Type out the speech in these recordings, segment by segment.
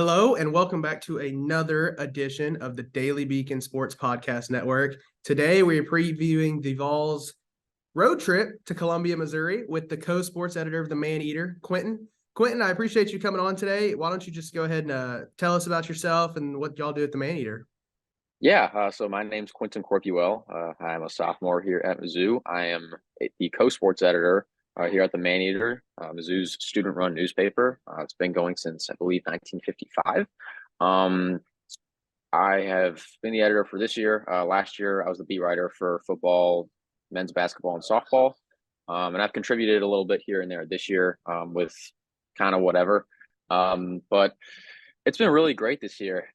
Hello, and welcome back to another edition of the Daily Beacon Sports Podcast Network. Today, we are previewing the Vols' road trip to Columbia, Missouri with the co-sports editor of the Maneater, Quentin. Quentin, I appreciate you coming on today. Why don't you just go ahead and tell us about yourself and what y'all do at the Maneater? So my name's Quentin Corpuel. I'm a sophomore here at Mizzou. I am the co-sports editor here at the Maneater, Mizzou's student-run newspaper. It's been going since, I believe, 1955. Um, I have been the editor for this year. Last year, I was the beat writer for football, men's basketball, and softball. And I've contributed a little bit here and there this year with kind of whatever. But it's been really great this year.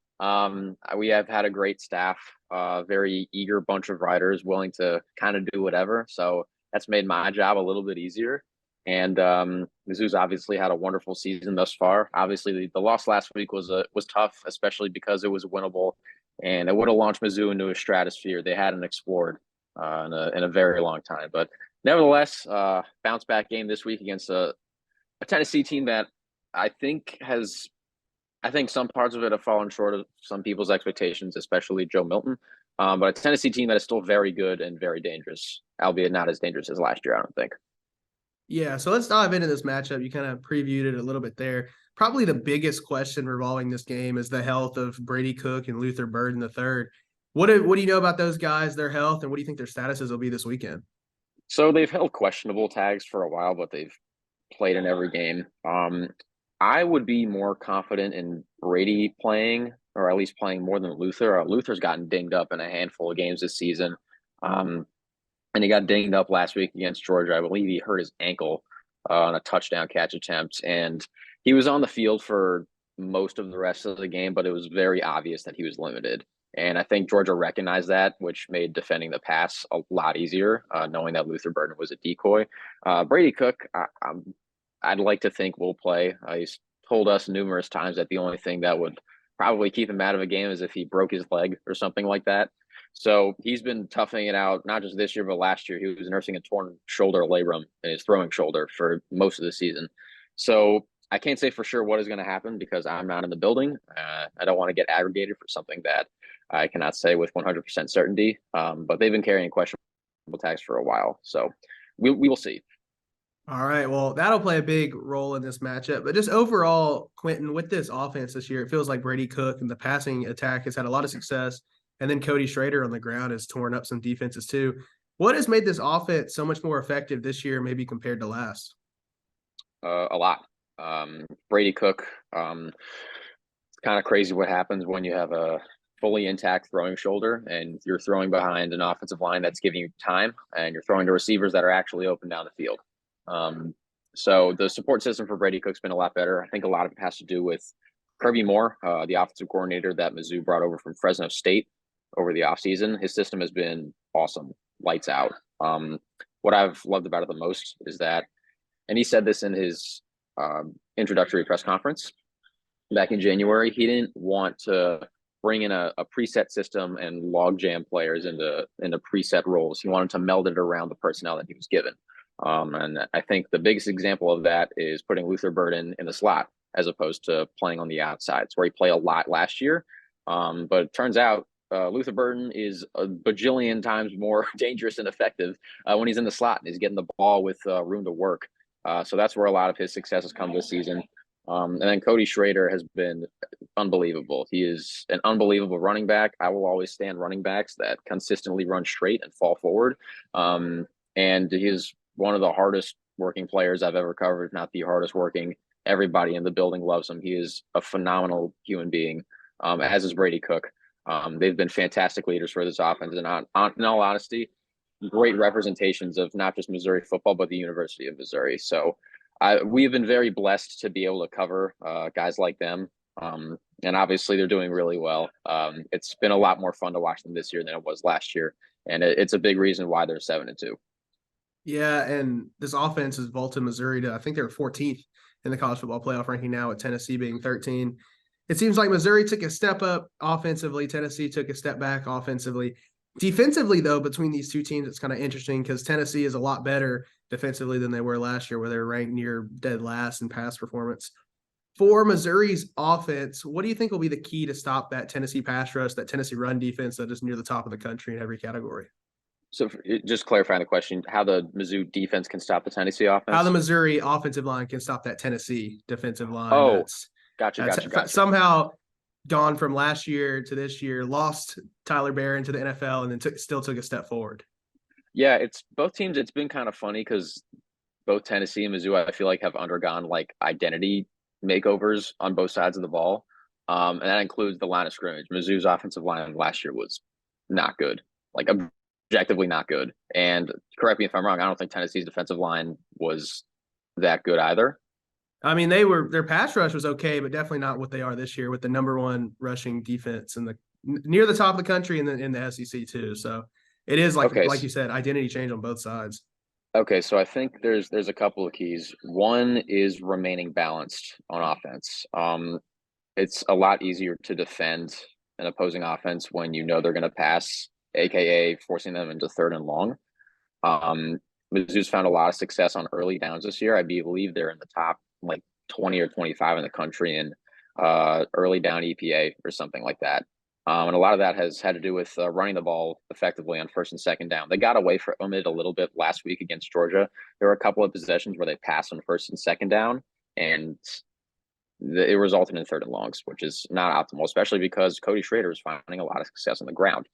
We have had a great staff, very eager bunch of writers willing to kind of do whatever. So that's made my job a little bit easier. And Mizzou's obviously had a wonderful season thus far. Obviously, the loss last week was tough, especially because it was winnable, and it would have launched Mizzou into a stratosphere they hadn't explored in a very long time. But nevertheless, bounce back game this week against a Tennessee team that I think some parts of it have fallen short of some people's expectations, especially Joe Milton. But a Tennessee team that is still very good and very dangerous, albeit not as dangerous as last year, I don't think. Yeah, so let's dive into this matchup. You kind of previewed it a little bit there. Probably the biggest question revolving this game is the health of Brady Cook and Luther Burden III. What do you know about those guys, their health, and what do you think their statuses will be this weekend? So they've held questionable tags for a while, but they've played in every game. I would be more confident in Brady playing, or at least playing more than Luther. Luther's gotten dinged up in a handful of games this season. And he got dinged up last week against Georgia. I believe he hurt his ankle on a touchdown catch attempt. And he was on the field for most of the rest of the game, but it was very obvious that he was limited. And I think Georgia recognized that, which made defending the pass a lot easier, knowing that Luther Burden was a decoy. Brady Cook, I'd like to think will play. He's told us numerous times that the only thing that would probably keep him out of a game is if he broke his leg or something like that. So he's been toughing it out, not just this year, but last year. He was nursing a torn shoulder labrum in his throwing shoulder for most of the season. So I can't say for sure what is going to happen because I'm not in the building. I don't want to get aggregated for something that I cannot say with 100% certainty. But they've been carrying questionable tags for a while. So we will see. All right, well, that'll play a big role in this matchup. But just overall, Quentin, with this offense this year, it feels like Brady Cook and the passing attack has had a lot of success. And then Cody Schrader on the ground has torn up some defenses too. What has made this offense so much more effective this year, maybe compared to last? A lot. Brady Cook, it's kind of crazy what happens when you have a fully intact throwing shoulder and you're throwing behind an offensive line that's giving you time and you're throwing to receivers that are actually open down the field. So the support system for Brady Cook's been a lot better. I think a lot of it has to do with Kirby Moore, the offensive coordinator that Mizzou brought over from Fresno State over the offseason. His system has been awesome, lights out. What I've loved about it the most is that, and he said this in his introductory press conference back in January, he didn't want to bring in a preset system and logjam players into preset roles. He wanted to meld it around the personnel that he was given. And I think the biggest example of that is putting Luther Burden in the slot as opposed to playing on the outsides, where he played a lot last year. But it turns out Luther Burden is a bajillion times more dangerous and effective when he's in the slot and he's getting the ball with room to work. So that's where a lot of his success has come this season. And then Cody Schrader has been unbelievable. He is an unbelievable running back. I will always stand running backs that consistently run straight and fall forward. And he is one of the hardest working players I've ever covered, if not the hardest working. Everybody in the building loves him. He is a phenomenal human being, as is Brady Cook. They've been fantastic leaders for this offense. And in all honesty, great representations of not just Missouri football, but the University of Missouri. So we have been very blessed to be able to cover guys like them. And obviously they're doing really well. It's been a lot more fun to watch them this year than it was last year. And it's a big reason why they're 7-2. Yeah, and this offense has vaulted Missouri to, I think they're 14th in the college football playoff ranking now, with Tennessee being 13. It seems like Missouri took a step up offensively. Tennessee took a step back offensively. Defensively, though, between these two teams, it's kind of interesting because Tennessee is a lot better defensively than they were last year, where they were ranked near dead last in pass performance. For Missouri's offense, what do you think will be the key to stop that Tennessee pass rush, that Tennessee run defense that is near the top of the country in every category? So just clarifying the question, how the Mizzou defense can stop the Tennessee How the offense? Missouri offensive line can stop that Tennessee defensive line Oh, that's gotcha. somehow gone from last year to this year, lost Tyler Barron to the NFL, and then still took a step forward. Yeah, it's both teams. It's been kind of funny because both Tennessee and Mizzou, I feel like, have undergone like identity makeovers on both sides of the ball. And that includes the line of scrimmage. Mizzou's offensive line last year was not good, like objectively not good. And correct me if I'm wrong, I don't think Tennessee's defensive line was that good either. I mean, their pass rush was okay, but definitely not what they are this year with the number one rushing defense and the near the top of the country and in the SEC too. So it is Okay, like you said, identity change on both sides. okay, so I think there's a couple of keys. One is remaining balanced on offense. It's a lot easier to defend an opposing offense when you know they're going to pass, aka forcing them into third and long. Um, Mizzou's found a lot of success on early downs this year. I believe they're in the top like 20 or 25 in the country in early down EPA or something like that. And a lot of that has had to do with running the ball effectively on first and second down. They got away from it a little bit last week against Georgia. There were a couple of possessions where they passed on first and second down, and it resulted in third and longs, which is not optimal, especially because Cody Schrader is finding a lot of success on the ground.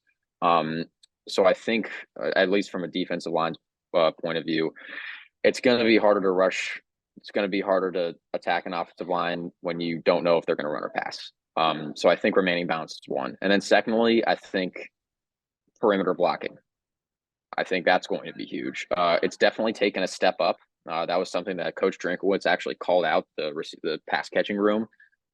So I think, at least from a defensive line point of view, it's going to be harder to rush. It's going to be harder to attack an offensive line when you don't know if they're going to run or pass. So I think remaining balanced is one. And then secondly, I think perimeter blocking. I think that's going to be huge. It's definitely taken a step up. That was something that Coach Drinkowitz actually called out the pass catching room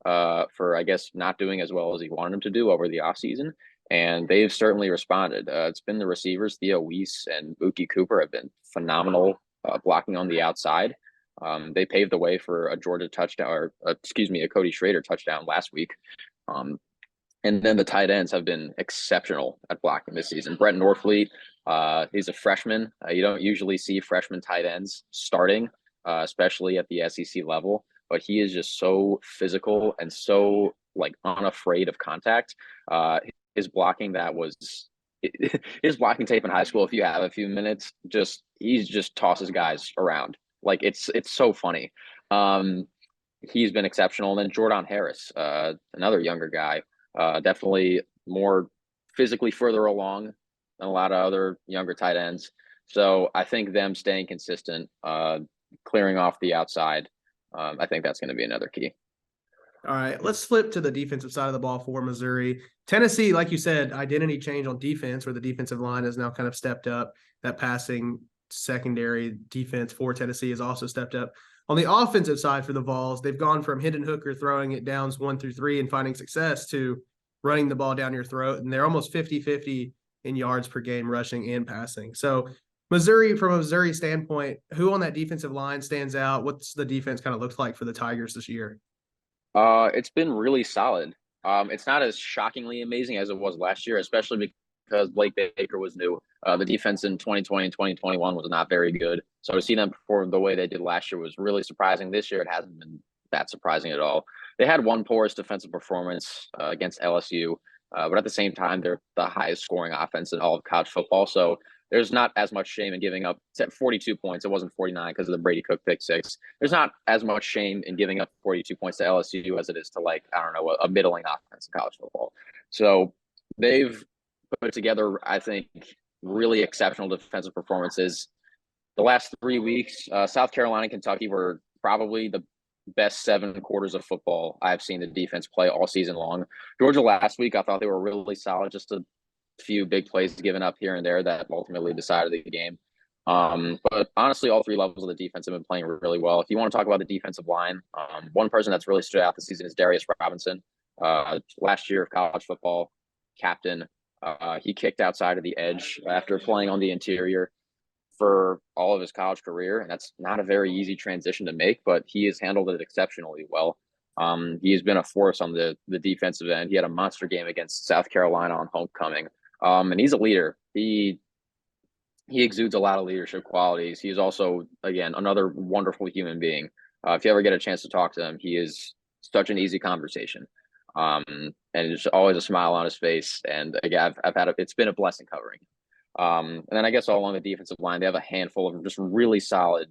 for, I guess, not doing as well as he wanted them to do over the offseason. And they've certainly responded. It's been the receivers, Theo Weiss and Mookie Cooper, have been phenomenal blocking on the outside. They paved the way for a Georgia touchdown, or a Cody Schrader touchdown last week. And then the tight ends have been exceptional at blocking this season. Brett Norfleet, he's a freshman. You don't usually see freshman tight ends starting, especially at the SEC level. But he is just so physical and so like unafraid of contact. His blocking his blocking tape in high school. If you have a few minutes, he just tosses guys around. Like it's so funny. He's been exceptional. And then Jordan Harris, another younger guy. Definitely more physically further along than a lot of other younger tight ends. So I think them staying consistent, clearing off the outside, I think that's going to be another key. All right, let's flip to the defensive side of the ball for Missouri. Tennessee, like you said, identity change on defense, where the defensive line has now kind of stepped up. That passing secondary defense for Tennessee has also stepped up. On the offensive side for the Vols, they've gone from Hendon Hooker throwing it downs 1 through 3 and finding success to running the ball down your throat. And they're almost 50-50 in yards per game, rushing and passing. So Missouri, from a Missouri standpoint, who on that defensive line stands out? What's the defense kind of looks like for the Tigers this year? It's been really solid. It's not as shockingly amazing as it was last year, especially because Blake Baker was new. The defense in 2020 and 2021 was not very good. So to see them perform the way they did last year was really surprising. This year, it hasn't been that surprising at all. They had one porous defensive performance against LSU, but at the same time, they're the highest scoring offense in all of college football. So there's not as much shame in giving up 42 points. It wasn't 49 because of the Brady Cook pick six. There's not as much shame in giving up 42 points to LSU as it is to, like, I don't know, a middling offense in college football. So they've put together, I think, really exceptional defensive performances. The last 3 weeks, South Carolina and Kentucky were probably the best 7 quarters of football I've seen the defense play all season long. Georgia last week, I thought they were really solid, just a few big plays given up here and there that ultimately decided the game. But honestly, all 3 levels of the defense have been playing really well. If you want to talk about the defensive line, one person that's really stood out this season is Darius Robinson. Last year of college football, captain. He kicked outside of the edge after playing on the interior for all of his college career, and that's not a very easy transition to make, but he has handled it exceptionally well. He has been a force on the defensive end. He had a monster game against South Carolina on homecoming. And he's a leader. He exudes a lot of leadership qualities. He's also, again, another wonderful human being. If you ever get a chance to talk to him, he is such an easy conversation. And it's always a smile on his face. And again, I've had it's been a blessing covering. And then I guess all along the defensive line, they have a handful of just really solid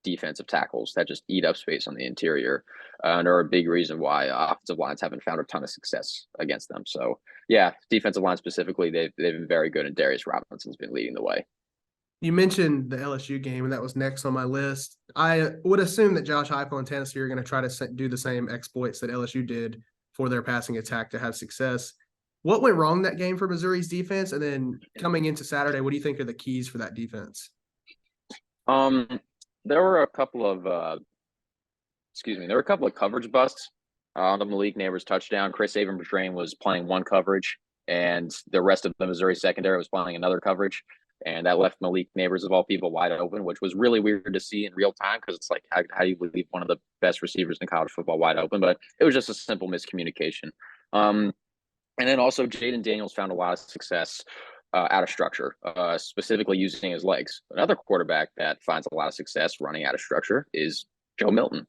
defensive tackles that just eat up space on the interior, and are a big reason why offensive lines haven't found a ton of success against them. So yeah, defensive line specifically, they've been very good, and Darius Robinson's been leading the way. You mentioned the LSU game, and that was next on my list. I would assume that Josh Heupel and Tennessee are going to try to do the same exploits that LSU did for their passing attack to have success. What went wrong that game for Missouri's defense? And then coming into Saturday, what do you think are the keys for that defense? There were a couple of coverage busts on the Malik Neighbors touchdown. Chris Abrams-Draine was playing one coverage, and the rest of the Missouri secondary was playing another coverage. And that left Malik Neighbors, of all people, wide open, which was really weird to see in real time, because it's like, how do you leave one of the best receivers in college football wide open? But it was just a simple miscommunication. And then also Jaden Daniels found a lot of success out of structure, specifically using his legs. Another quarterback that finds a lot of success running out of structure is Joe Milton.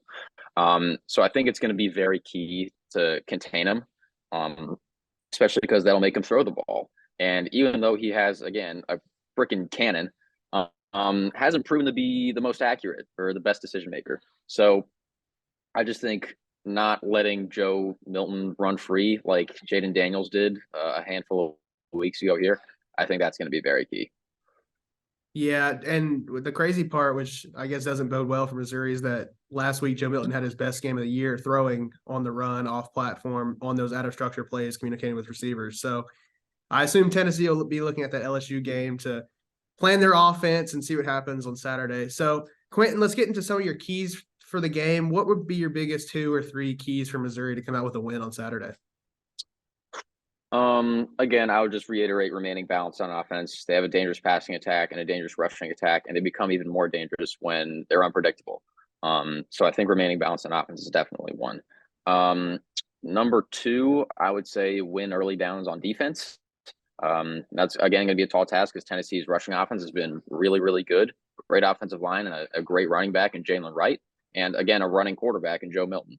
So I think it's going to be very key to contain him, especially because that'll make him throw the ball. And even though he has, again, a freaking cannon, hasn't proven to be the most accurate or the best decision maker. So I just think not letting Joe Milton run free like Jaden Daniels did a handful of weeks ago here, I think that's going to be very key. Yeah, and the crazy part, which I guess doesn't bode well for Missouri, is that last week Joe Milton had his best game of the year throwing on the run, off platform, on those out of structure plays, communicating with receivers. So I assume Tennessee will be looking at that LSU game to plan their offense and see what happens on Saturday. So, Quentin, let's get into some of your keys for the game. What would be your biggest 2 or 3 keys for Missouri to come out with a win on Saturday? Again, I would just reiterate remaining balanced on offense. They have a dangerous passing attack and a dangerous rushing attack, and they become even more dangerous when they're unpredictable. So I think remaining balanced on offense is definitely one. Number 2, I would say win early downs on defense. That's again going to be a tall task, because Tennessee's rushing offense has been really, really good. Great offensive line and a great running back in Jalen Wright, and again a running quarterback in Joe Milton.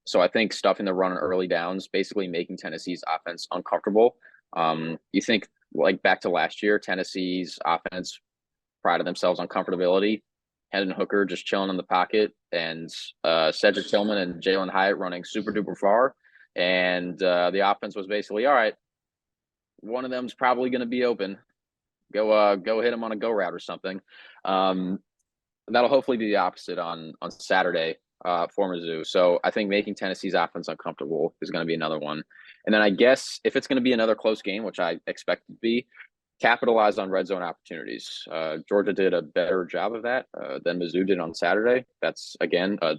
So I think stuffing the run on early downs, basically making Tennessee's offense uncomfortable. You think like back to last year, Tennessee's offense prided themselves on comfortability. Hendon Hooker just chilling in the pocket, and Cedric Tillman and Jalen Hyatt running super duper far. And the offense was basically, all right, one of them's probably going to be open. Go hit him on a go route or something. That'll hopefully be the opposite on Saturday for Mizzou. So I think making Tennessee's offense uncomfortable is going to be another one. And then I guess if it's going to be another close game, which I expect it to be, capitalize on red zone opportunities. Georgia did a better job of that than Mizzou did on Saturday. That's, again, a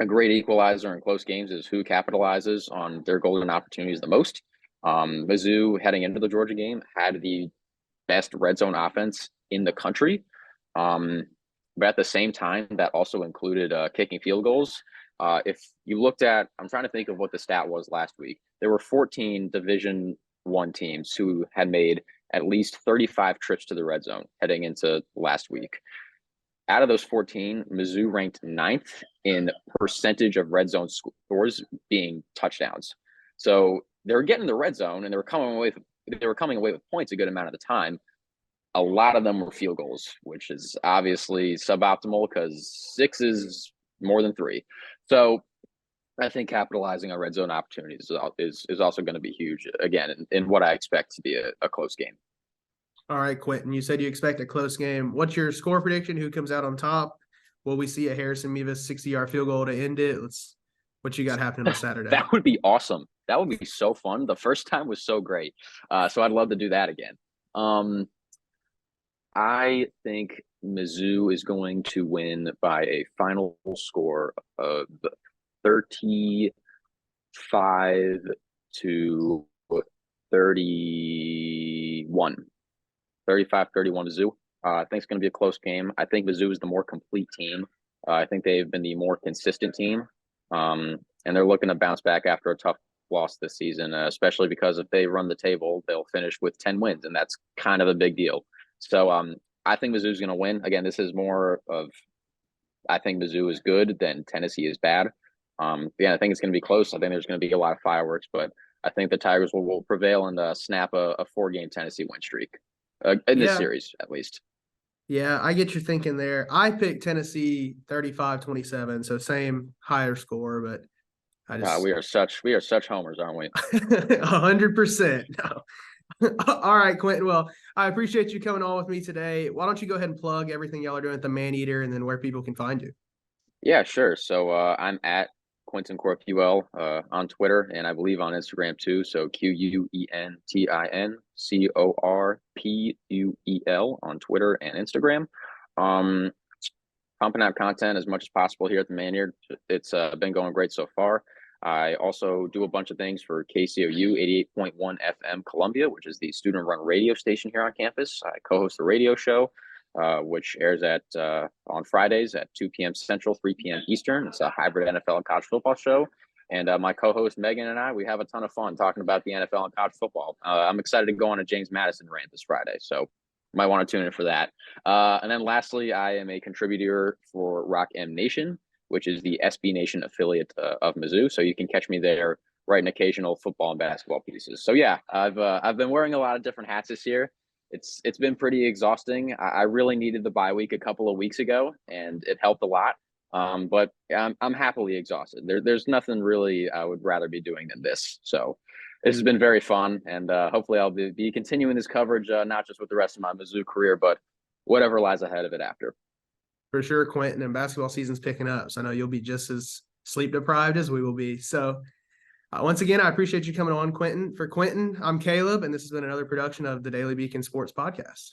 great equalizer in close games is who capitalizes on their golden opportunities the most. Mizzou, heading into the Georgia game, had the best red zone offense in the country. But at the same time, that also included kicking field goals. If you looked at, I'm trying to think of what the stat was last week. There were 14 Division I teams who had made at least 35 trips to the red zone heading into last week. Out of those 14, Mizzou ranked 9th in percentage of red zone scores being touchdowns. So they were getting the red zone, and they were coming away with points a good amount of the time. A lot of them were field goals, which is obviously suboptimal because 6 is more than 3. So I think capitalizing on red zone opportunities is also going to be huge, again, in what I expect to be a close game. All right, Quentin, you said you expect a close game. What's your score prediction? Who comes out on top? Will we see a Harrison Mevis 60-yard field goal to end it? What you got happening on Saturday? That would be awesome. That would be so fun. The first time was so great. So I'd love to do that again. I think Mizzou is going to win by a final score of 35 to 31. 35-31 Mizzou. I think it's going to be a close game. I think Mizzou is the more complete team. I think they've been the more consistent team. And they're looking to bounce back after a tough loss this season, especially because if they run the table, they'll finish with 10 wins, and that's kind of a big deal. So I think Mizzou's going to win. Again, this is more of I think Mizzou is good than Tennessee is bad. Yeah, I think it's going to be close. I think there's going to be a lot of fireworks, but I think the Tigers will prevail and snap a 4-game Tennessee win streak in this Yeah. series, at least. Yeah, I get your thinking there. I picked Tennessee 35-27, so same higher score, but I just We are such homers, aren't we? 100%. No. All right, Quentin. Well, I appreciate you coming on with me today. Why don't you go ahead and plug everything y'all are doing at the Maneater and then where people can find you? Yeah, sure. So I'm at Quentin Corpuel on Twitter, and I believe on Instagram too. So QUENTINCORPUEL on Twitter and Instagram. Um, Pumping out content as much as possible here at the Maneater. It's been going great so far. I also do a bunch of things for KCOU 88.1 FM Columbia, which is the student-run radio station here on campus. I co-host the radio show, which airs on Fridays at 2 p.m. Central, 3 p.m. Eastern. It's a hybrid NFL and college football show. And my co-host Megan and we have a ton of fun talking about the NFL and college football. I'm excited to go on a James Madison rant this Friday, so might want to tune in for that. And then lastly, I am a contributor for Rock M Nation, which is the SB Nation affiliate of Mizzou. So you can catch me there writing occasional football and basketball pieces. So yeah, I've been wearing a lot of different hats this year. It's been pretty exhausting. I really needed the bye week a couple of weeks ago, and it helped a lot. But I'm happily exhausted. There's nothing really I would rather be doing than this. So this has been very fun, and hopefully I'll be continuing this coverage, not just with the rest of my Mizzou career, but whatever lies ahead of it after. For sure, Quentin, and basketball season's picking up, so I know you'll be just as sleep deprived as we will be. So once again, I appreciate you coming on, Quentin. For Quentin, I'm Caleb, and this has been another production of the Daily Beacon Sports Podcast.